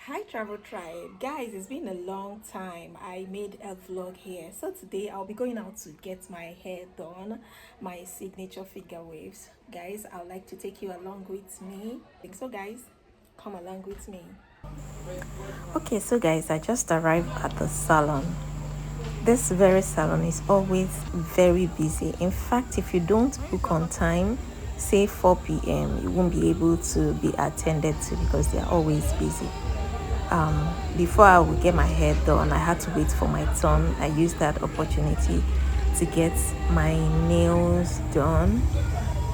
Hi Travel Tribe. Guys, it's been a long time. I made a vlog here. So today I'll be going out to get my hair done, my signature figure waves. Guys, I would like to take you along with me. So guys, come along with me. Okay, so guys, I just arrived at the salon. This very salon is always very busy. In fact, if you don't book on time, say 4 p.m., you won't be able to be attended to because they are always busy. Before I would get my hair done, I had to wait for my turn. I used that opportunity to get my nails done.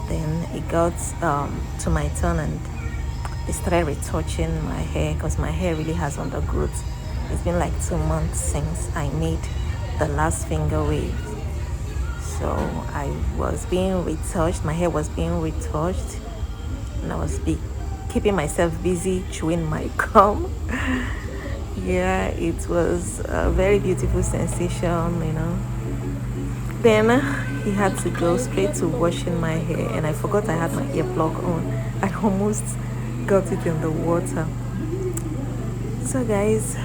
Then it got to my turn and they started retouching my hair because my hair really has undergrowth. It's been like 2 months since I made the last finger wave. So I was being retouched, my hair was being retouched, and I was keeping myself busy chewing my gum. Yeah, it was a very beautiful sensation. Then he had to go straight to washing my hair, and I forgot I had my earplug on. I almost got it in the water. So, guys,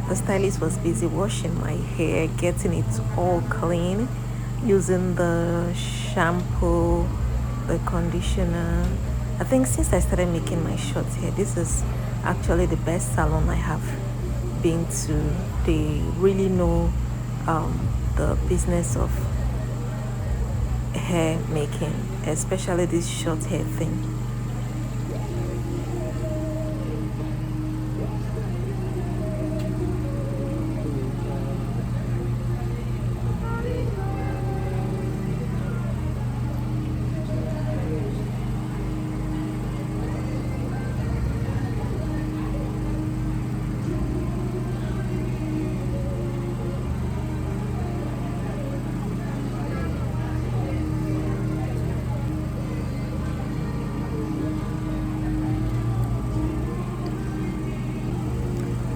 the stylist was busy washing my hair, getting it all clean, using the shampoo, the conditioner. I think since I started making my short hair, this is actually the best salon I have been to. They really know the business of hair making, especially this short hair thing.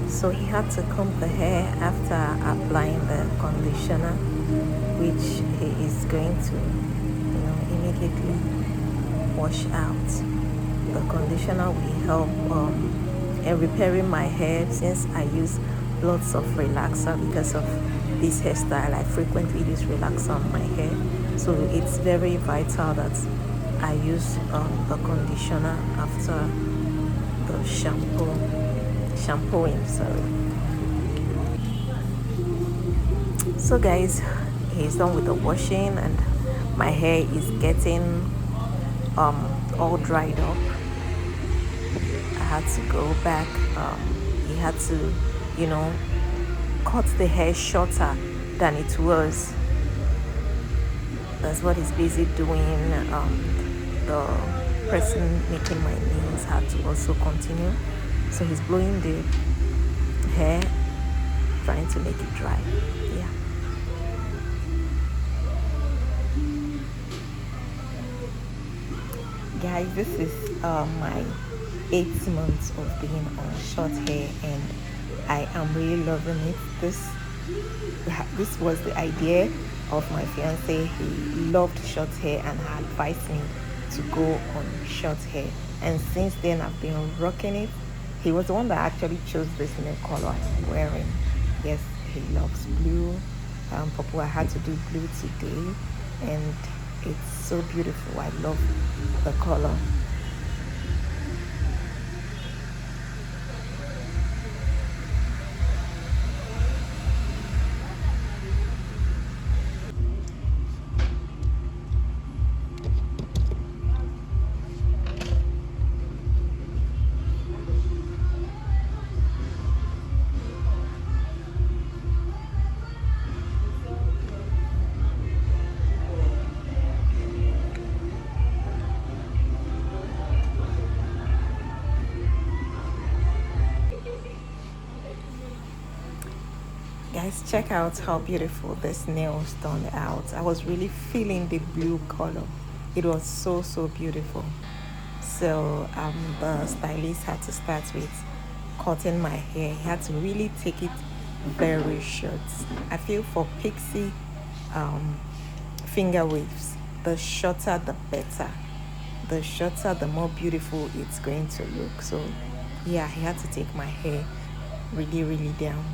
So he had to comb the hair after applying the conditioner, which he is going to, immediately wash out. The conditioner will help in repairing my hair since I use lots of relaxer because of this hairstyle. I frequently use relaxer on my hair, so it's very vital that I use the conditioner after the shampooing. Sorry. So guys, he's done with the washing and my hair is getting all dried up. I had to go back. He had to, cut the hair shorter than it was. That's what he's busy doing. The person making my nails had to also continue. So he's blowing the hair, trying to make it dry. Yeah. Guys, this is my 8 months of being on short hair and I am really loving it. This was the idea of my fiance. He loved short hair and had advised me to go on short hair, and since then I've been rocking it. He was the one that actually chose this nail color I'm wearing. Yes, he loves blue. Purple, I had to do blue today and it's so beautiful. I love the color. Guys, check out how beautiful this nails turned out. I was really feeling the blue color. It was so beautiful. So the stylist had to start with cutting my hair. He had to really take it very short. I feel for Pixie finger waves, the shorter the better. The shorter, the more beautiful it's going to look. So Yeah, he had to take my hair really, really down.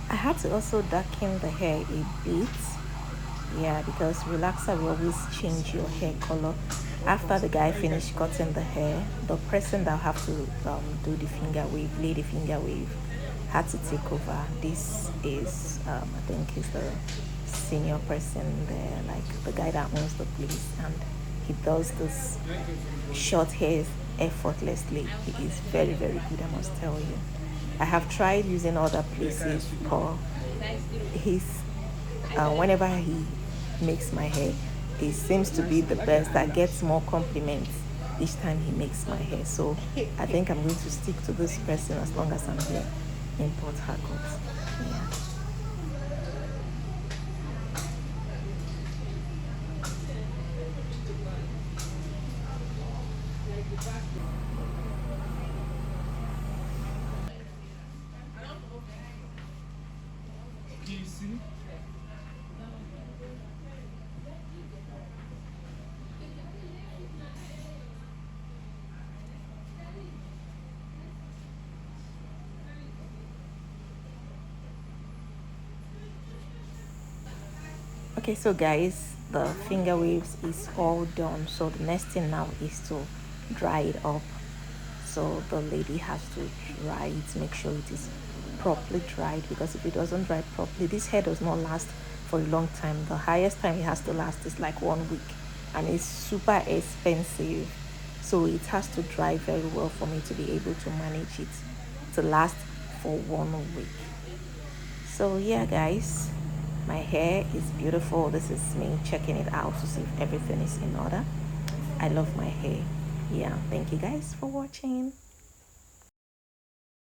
I had to also darken the hair a bit. Yeah, because relaxer will always change your hair color. After the guy finished cutting the hair, the person that have to do the finger wave, lay the finger wave, had to take over. This is, I think, is the senior person there, like the guy that owns the place, and he does this short hairs effortlessly. He is very, very good, I must tell you. I have tried using other places, but he's whenever he makes my hair, it seems to be the best. That gets more compliments each time he makes my hair. So I think I'm going to stick to this person as long as I'm here in Port Harcourt. Yeah. Okay, so guys, the finger waves is all done. So the next thing now is to dry it up. So the lady has to dry it, make sure it is properly dried, because if it doesn't dry properly, this hair does not last for a long time. The highest time it has to last is like 1 week, and it's super expensive. So it has to dry very well for me to be able to manage it to last for 1 week. So yeah, guys, my hair is beautiful. This is me checking it out to see if everything is in order. I love my hair. Yeah, thank you guys for watching.